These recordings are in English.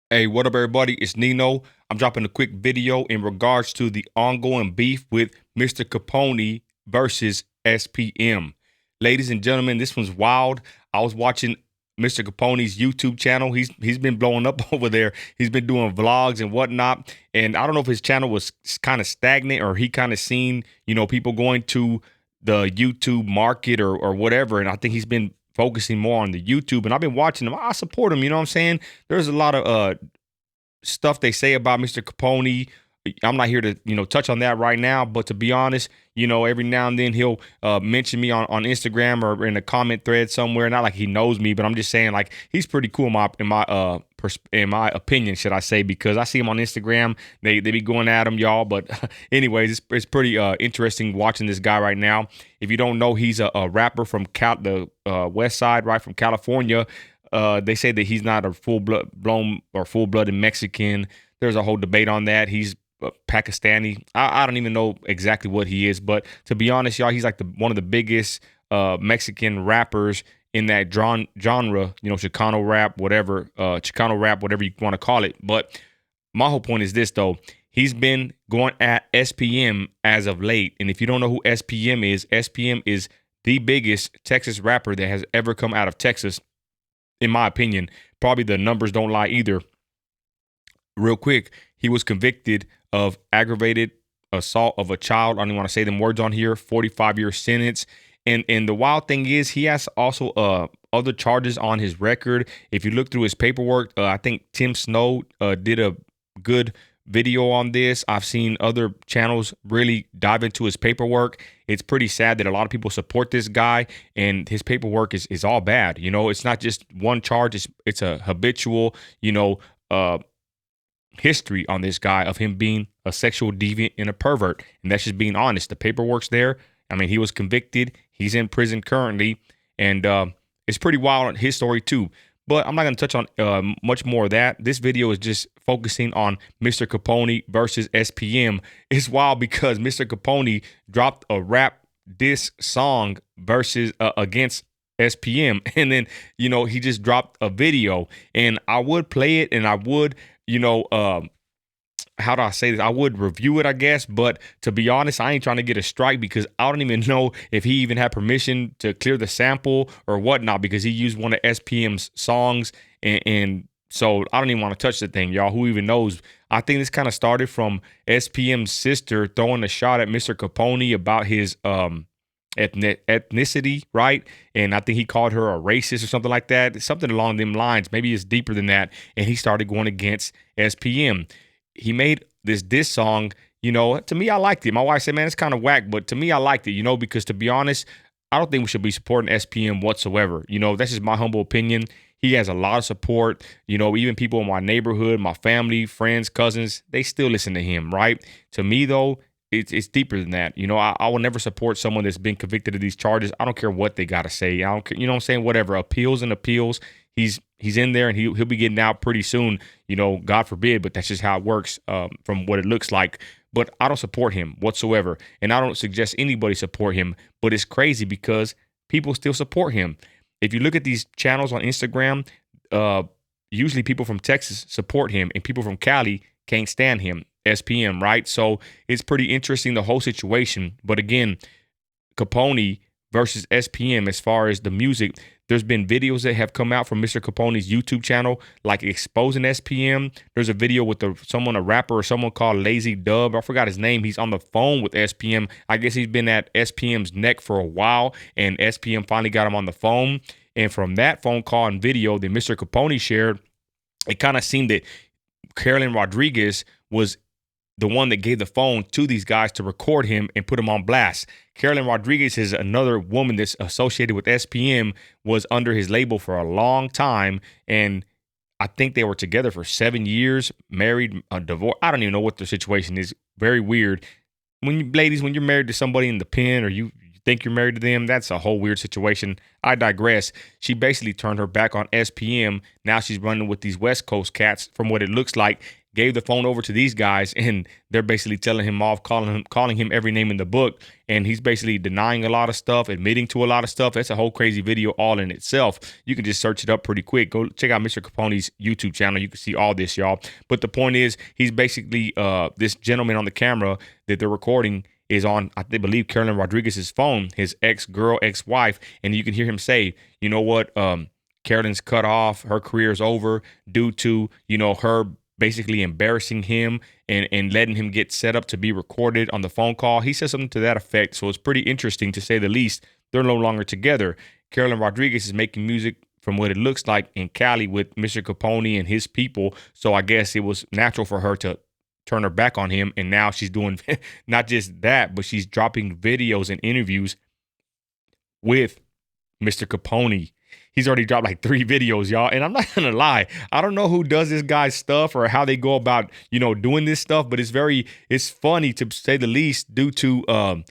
Hey, what up, everybody? It's Nino. I'm dropping a quick video in regards to the ongoing beef with Mr. Capone versus SPM. Ladies and gentlemen, this one's wild. I was watching Mr. Capone's YouTube channel. He's been blowing up over there. He's been doing vlogs and whatnot. And I don't know if his channel was kind of stagnant or he kind of seen, people going to the YouTube market or whatever. And I think he's been focusing more on the YouTube. And I've been watching him. I support him. You know what I'm saying? There's a lot of stuff they say about Mr. Capone. I'm not here to, touch on that right now, but to be honest, every now and then he'll mention me on Instagram or in a comment thread somewhere. Not like he knows me, but I'm just saying like he's pretty cool in my opinion, should I say, because I see him on Instagram. They be going at him, y'all. But anyways, it's pretty interesting watching this guy right now. If you don't know, he's a rapper from the West Side, right, from California. They say that he's not a full-blooded Mexican. There's a whole debate on that. He's Pakistani. I don't even know exactly what he is, but to be honest, y'all, he's like one of the biggest Mexican rappers in that genre. Chicano rap, whatever you want to call it. But my whole point is this, though. He's been going at SPM as of late, and if you don't know who SPM is the biggest Texas rapper that has ever come out of Texas. In my opinion, probably the numbers don't lie either. Real quick, he was convicted of aggravated assault of a child. I don't even want to say them words on here. 45-year sentence. And the wild thing is, he has also other charges on his record. If you look through his paperwork, I think Tim Snow did a good video on this. I've seen other channels really dive into his paperwork. It's pretty sad that a lot of people support this guy and his paperwork is all bad. It's not just one charge. It's a habitual, history on this guy of him being a sexual deviant and a pervert. And that's just being honest. The paperwork's there. I mean, he was convicted. He's in prison currently. And it's pretty wild on his story too. But I'm not going to touch on much more of that. This video is just focusing on Mr. Capone versus SPM. It's wild because Mr. Capone dropped a rap diss song versus against SPM. And then, he just dropped a video. And I would play it and I would, how do I say this? I would review it, I guess. But to be honest, I ain't trying to get a strike because I don't even know if he even had permission to clear the sample or whatnot because he used one of SPM's songs. And so I don't even want to touch the thing, y'all. Who even knows? I think this kind of started from SPM's sister throwing a shot at Mr. Capone about his ethnicity, right? And I think he called her a racist or something like that. Something along them lines. Maybe it's deeper than that. And he started going against SPM. He made this diss song, to me, I liked it. My wife said, man, it's kind of whack, but to me, I liked it, because to be honest, I don't think we should be supporting SPM whatsoever. That's just my humble opinion. He has a lot of support. Even people in my neighborhood, my family, friends, cousins, they still listen to him, right? To me, though, it's deeper than that. I will never support someone that's been convicted of these charges. I don't care what they got to say. I don't care, what I'm saying? Whatever. Appeals and appeals. He's in there and he'll be getting out pretty soon, God forbid, but that's just how it works from what it looks like. But I don't support him whatsoever. And I don't suggest anybody support him. But it's crazy because people still support him. If you look at these channels on Instagram, usually people from Texas support him and people from Cali can't stand him, SPM, right? So it's pretty interesting, the whole situation. But again, Capone versus SPM as far as the music. There's been videos that have come out from Mr. Capone's YouTube channel, like exposing SPM. There's a video with a rapper or someone called Lazy Dub. I forgot his name. He's on the phone with SPM. I guess he's been at SPM's neck for a while, and SPM finally got him on the phone. And from that phone call and video that Mr. Capone shared, it kind of seemed that Carolyn Rodriguez was the one that gave the phone to these guys to record him and put him on blast. Carolyn Rodriguez is another woman that's associated with SPM, was under his label for a long time. And I think they were together for 7 years, married, divorced. I don't even know what their situation is. Very weird. Ladies, when you're married to somebody in the pen or you think you're married to them, that's a whole weird situation. I digress. She basically turned her back on SPM. Now she's running with these West Coast cats, from what it looks like, gave the phone over to these guys, and they're basically telling him off, calling him every name in the book, and he's basically denying a lot of stuff, admitting to a lot of stuff. That's a whole crazy video all in itself. You can just search it up pretty quick. Go check out Mr. Capone's YouTube channel. You can see all this, y'all. But the point is, he's basically this gentleman on the camera that they're recording is on, I believe, Carolyn Rodriguez's phone, his ex-wife, and you can hear him say, you know what, Carolyn's cut off, her career is over due to, you know, her basically embarrassing him and letting him get set up to be recorded on the phone call. He said something to that effect. So it's pretty interesting, to say the least. They're no longer together. Carolyn Rodriguez is making music, from what it looks like, in Cali with Mr. Capone and his people. So I guess it was natural for her to turn her back on him. And now she's doing not just that, but she's dropping videos and interviews with Mr. Capone. He's already dropped like 3 videos, y'all. And I'm not going to lie, I don't know who does this guy's stuff or how they go about, you know, doing this stuff, but it's funny, to say the least, due to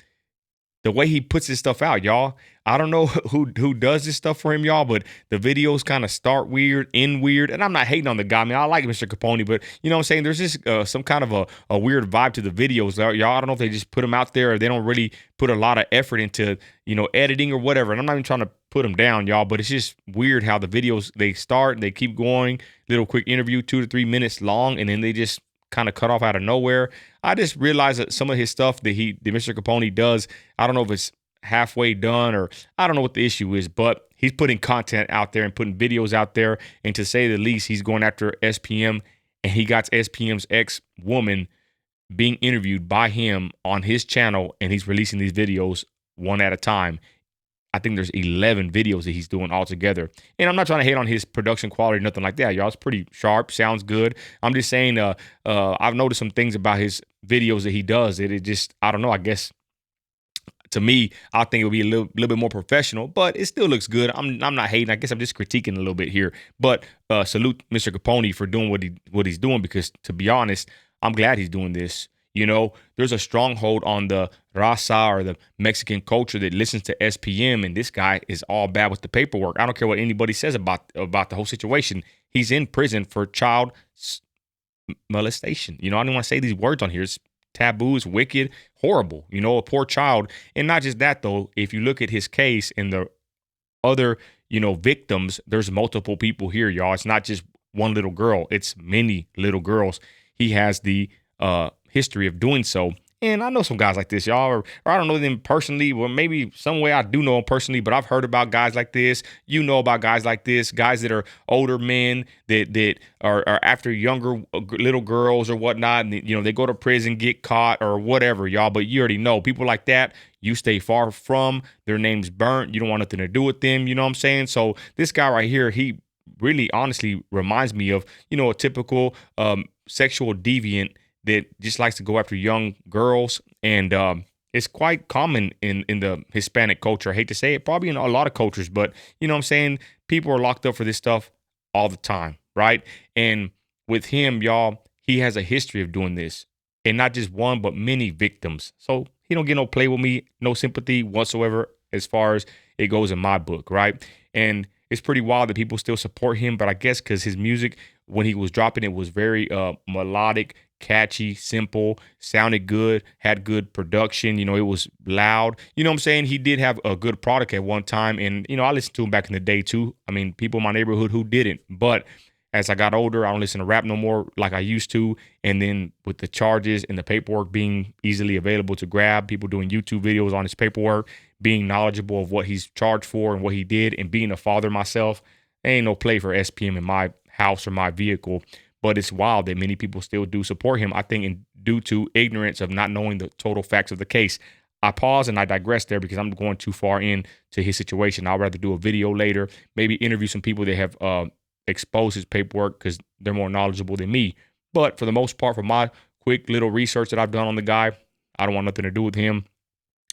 the way he puts his stuff out, y'all. I don't know who does this stuff for him, y'all, but the videos kind of start weird, end weird. And I'm not hating on the guy. I mean, I like Mr. Capone, but you know what I'm saying? There's just some kind of a weird vibe to the videos, y'all. I don't know if they just put them out there or they don't really put a lot of effort into, you know, editing or whatever. And I'm not even trying to put them down, y'all, but it's just weird how the videos, they start and they keep going, little quick interview, 2 to 3 minutes long, and then they just kind of cut off out of nowhere. I just realized that some of his stuff that Mr. Capone does, I don't know if it's halfway done or I don't know what the issue is, but he's putting content out there and putting videos out there. And to say the least, he's going after SPM, and he got SPM's ex-woman being interviewed by him on his channel, and he's releasing these videos one at a time. I think there's 11 videos that he's doing altogether. And I'm not trying to hate on his production quality or nothing like that, y'all. It's pretty sharp, sounds good. I'm just saying I've noticed some things about his videos that he does that it just, I don't know, I guess to me, I think it would be a little bit more professional, but it still looks good. I'm not hating. I guess I'm just critiquing a little bit here. But salute Mr. Capone for doing what he's doing, because to be honest, I'm glad he's doing this. You know, there's a stronghold on the raza, or the Mexican culture, that listens to SPM, and this guy is all bad with the paperwork. I don't care what anybody says about the whole situation. He's in prison for child molestation. You know, I don't want to say these words on here. It's taboo, it's wicked, horrible. You know, a poor child. And not just that, though. If you look at his case and the other, you know, victims, there's multiple people here, y'all. It's not just one little girl. It's many little girls. He has the history of doing so. And I know some guys like this, y'all, or I don't know them personally. Well, maybe some way I do know them personally, but I've heard about guys like this. You know about guys like this, guys that are older men that are after younger little girls or whatnot. And, you know, they go to prison, get caught or whatever, y'all. But you already know people like that, you stay far from. Their name's burnt. You don't want nothing to do with them. You know what I'm saying? So this guy right here, he really honestly reminds me of, you know, a typical sexual deviant that just likes to go after young girls. And it's quite common in the Hispanic culture. I hate to say it, probably in a lot of cultures, but you know what I'm saying? People are locked up for this stuff all the time, right? And with him, y'all, he has a history of doing this. And not just one, but many victims. So he don't get no play with me, no sympathy whatsoever as far as it goes in my book, right? And it's pretty wild that people still support him, but I guess because his music, when he was dropping it, was very melodic, catchy, simple, sounded good, had good production. You know, it was loud. You know what I'm saying? He did have a good product at one time. And, you know, I listened to him back in the day too. I mean, people in my neighborhood who didn't. But as I got older, I don't listen to rap no more like I used to. And then with the charges and the paperwork being easily available to grab, people doing YouTube videos on his paperwork, being knowledgeable of what he's charged for and what he did, and being a father myself, there ain't no play for SPM in my house or my vehicle. But it's wild that many people still do support him, I think, due to ignorance of not knowing the total facts of the case. I pause and I digress there because I'm going too far into his situation. I'd rather do a video later, maybe interview some people that have exposed his paperwork because they're more knowledgeable than me. But for the most part, for my quick little research that I've done on the guy, I don't want nothing to do with him.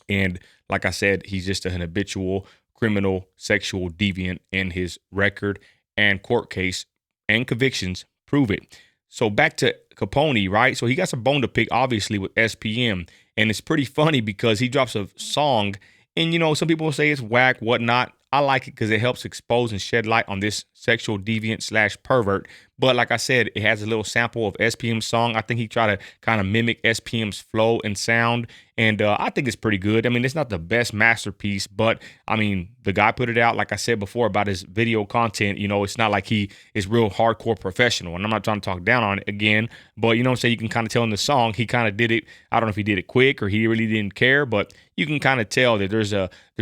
And like I said, he's just an habitual criminal sexual deviant, and his record and court case and convictions prove it. So back to Capone, right? So he got some bone to pick, obviously, with SPM. And it's pretty funny because he drops a song, and, you know, some people say it's whack, whatnot. I like it because it helps expose and shed light on this sexual deviant / pervert. But like I said, it has a little sample of SPM's song. I think he tried to kind of mimic SPM's flow and sound. And I think it's pretty good. I mean, it's not the best masterpiece, but I mean, the guy put it out, like I said before, about his video content. You know, it's not like he is real hardcore professional. And I'm not trying to talk down on it again, but you know what I'm saying? You can kind of tell in the song, he kind of did it. I don't know if he did it quick or he really didn't care, but you can kind of tell that there's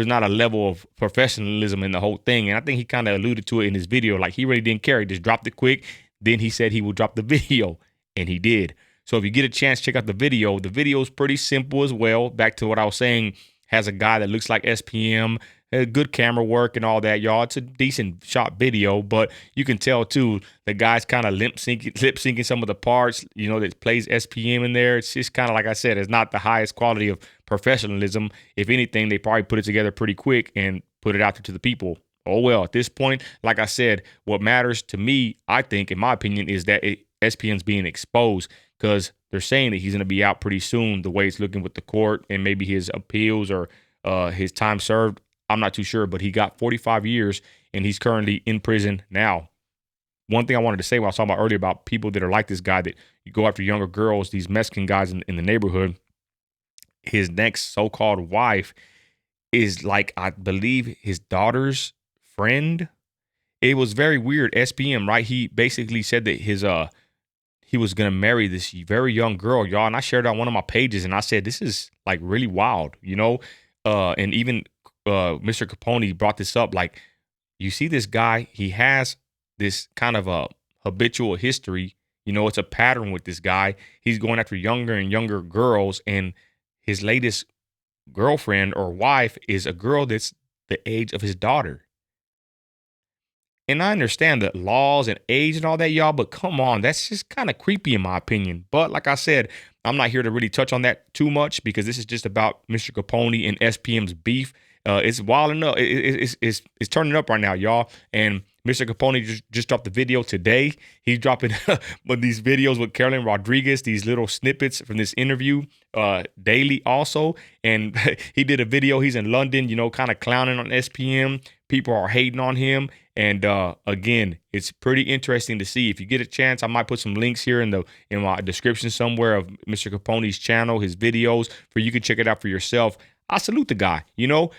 not a level of professionalism in the whole thing. And I think he kind of alluded to it in his video. Like he really didn't care. He just dropped it quick. Then he said he would drop the video, and he did. So if you get a chance, check out the video. The video is pretty simple as well. Back to what I was saying, has a guy that looks like SPM, good camera work and all that, y'all. It's a decent shot video, but you can tell too, the guy's kind of lip syncing some of the parts, you know, that plays SPM in there. It's just kind of, like I said, it's not the highest quality of professionalism. If anything, they probably put it together pretty quick and put it out there to the people. Oh, well, at this point, like I said, what matters to me, I think, in my opinion, is that SPM's being exposed, because they're saying that he's going to be out pretty soon, the way it's looking with the court and maybe his appeals or his time served. I'm not too sure, but he got 45 years and he's currently in prison now. One thing I wanted to say when I was talking about earlier about people that are like this guy, that you go after younger girls, these Mexican guys in the neighborhood, his next so-called wife is like, I believe, his daughter's friend. It was very weird. SPM, right? He basically said that he was gonna marry this very young girl, y'all. And I shared it on one of my pages, and I said, this is like really wild, you know? And even Mr. Capone brought this up. Like, you see this guy, he has this kind of a habitual history. You know, it's a pattern with this guy. He's going after younger and younger girls, and his latest girlfriend or wife is a girl that's the age of his daughter. And I understand the laws and age and all that, y'all, but come on, that's just kind of creepy in my opinion. But like I said, I'm not here to really touch on that too much, because this is just about Mr. Capone and SPM's beef. It's wild enough. It's turning up right now, y'all. And Mr. Capone just dropped the video today. He's dropping these videos with Carolyn Rodriguez, these little snippets from this interview daily also. And he did a video. He's in London, you know, kind of clowning on SPM. People are hating on him. And again, it's pretty interesting to see. If you get a chance, I might put some links here in my description somewhere of Mr. Capone's channel, his videos, for you can check it out for yourself. I salute the guy. You know,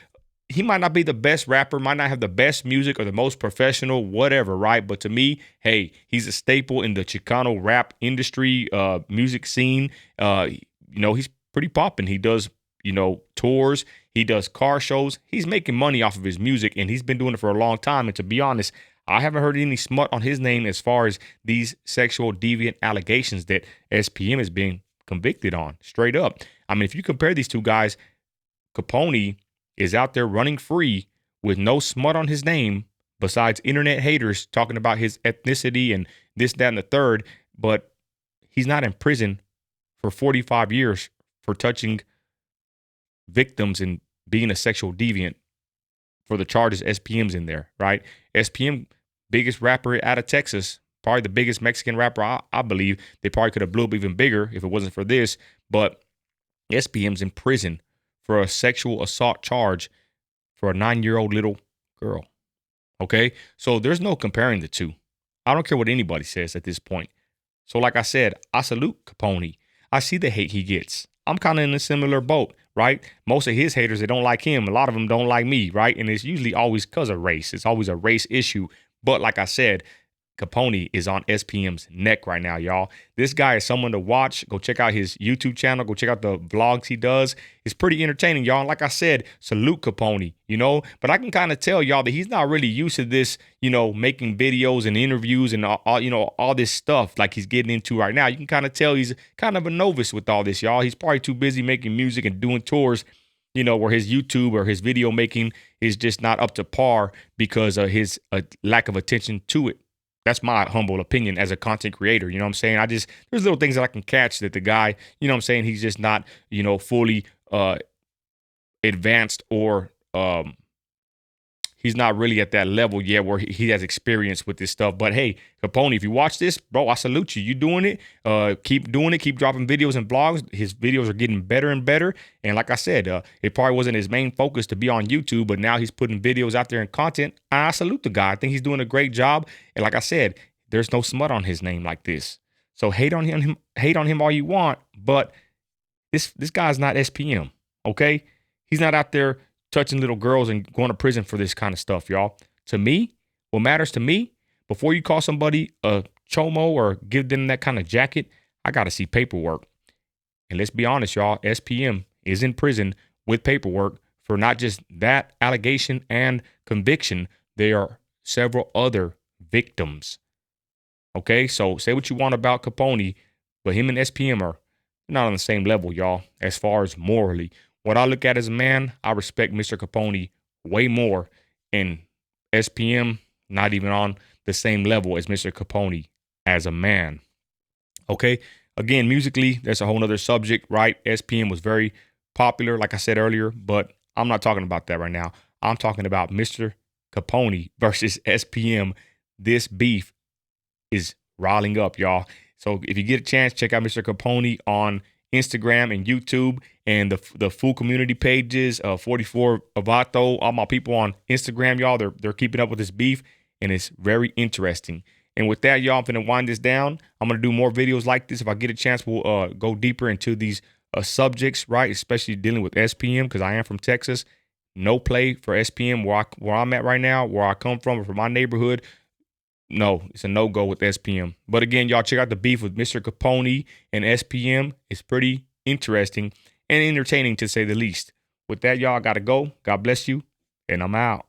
he might not be the best rapper, might not have the best music or the most professional, whatever, right? But to me, hey, he's a staple in the Chicano rap industry, music scene. You know, he's pretty popping. He does, you know, tours. He does car shows. He's making money off of his music, and he's been doing it for a long time. And to be honest, I haven't heard any smut on his name as far as these sexual deviant allegations that SPM is being convicted on, straight up. I mean, if you compare these two guys, Capone is out there running free with no smut on his name, besides internet haters talking about his ethnicity and this, that, and the third. But he's not in prison for 45 years for touching victims and being a sexual deviant for the charges SPM's in there, right? SPM, biggest rapper out of Texas, probably the biggest Mexican rapper, I believe. They probably could have blew up even bigger if it wasn't for this. But SPM's in prison for a sexual assault charge for a 9-year-old little girl. Okay? So there's no comparing the two. I don't care what anybody says at this point. So like I said, I salute Capone. I see the hate he gets. I'm kind of in a similar boat, right? Most of his haters, they don't like him. A lot of them don't like me, right? And it's usually always because of race. It's always a race issue. But like I said, Capone is on SPM's neck right now, y'all. This guy is someone to watch. Go check out his YouTube channel. Go check out the vlogs he does. It's pretty entertaining, y'all. And like I said, salute Capone, you know. But I can kind of tell y'all that he's not really used to this, you know, making videos and interviews and all, you know, all this stuff like he's getting into right now. You can kind of tell he's kind of a novice with all this, y'all. He's probably too busy making music and doing tours, you know, where his YouTube or his video making is just not up to par because of his lack of attention to it. That's my humble opinion as a content creator. You know what I'm saying? There's little things that I can catch that the guy, you know what I'm saying, he's just not, you know, fully advanced or he's not really at that level yet where he has experience with this stuff. But hey, Capone, if you watch this, bro, I salute you. You doing it. Keep doing it. Keep dropping videos and blogs. His videos are getting better and better. And like I said, it probably wasn't his main focus to be on YouTube, but now he's putting videos out there and content. I salute the guy. I think he's doing a great job. And like I said, there's no smut on his name like this. So hate on him all you want, but this guy's not SPM, okay? He's not out there touching little girls and going to prison for this kind of stuff, y'all. To me, what matters to me, before you call somebody a chomo or give them that kind of jacket, I got to see paperwork. And let's be honest, y'all, SPM is in prison with paperwork for not just that allegation and conviction. There are several other victims. Okay, so say what you want about Capone, but him and SPM are not on the same level, y'all, as far as morally. What I look at as a man, I respect Mr. Capone way more, and SPM not even on the same level as Mr. Capone as a man. Okay, again, musically, that's a whole nother subject, right? SPM was very popular, like I said earlier, but I'm not talking about that right now. I'm talking about Mr. Capone versus SPM. This beef is riling up, y'all. So if you get a chance, check out Mr. Capone on Instagram and YouTube and the full community pages, 44 Avato, all my people on Instagram, y'all. They're keeping up with this beef, and it's very interesting. And with that, y'all, I'm going to wind this down. I'm going to do more videos like this. If I get a chance, we'll go deeper into these subjects, right? Especially dealing with SPM, because I am from Texas. No play for SPM where I'm at right now, where I come from, or from my neighborhood. No, it's a no-go with SPM. But again, y'all, check out the beef with Mr. Capone and SPM. It's pretty interesting and entertaining, to say the least. With that, y'all, I got to go. God bless you, and I'm out.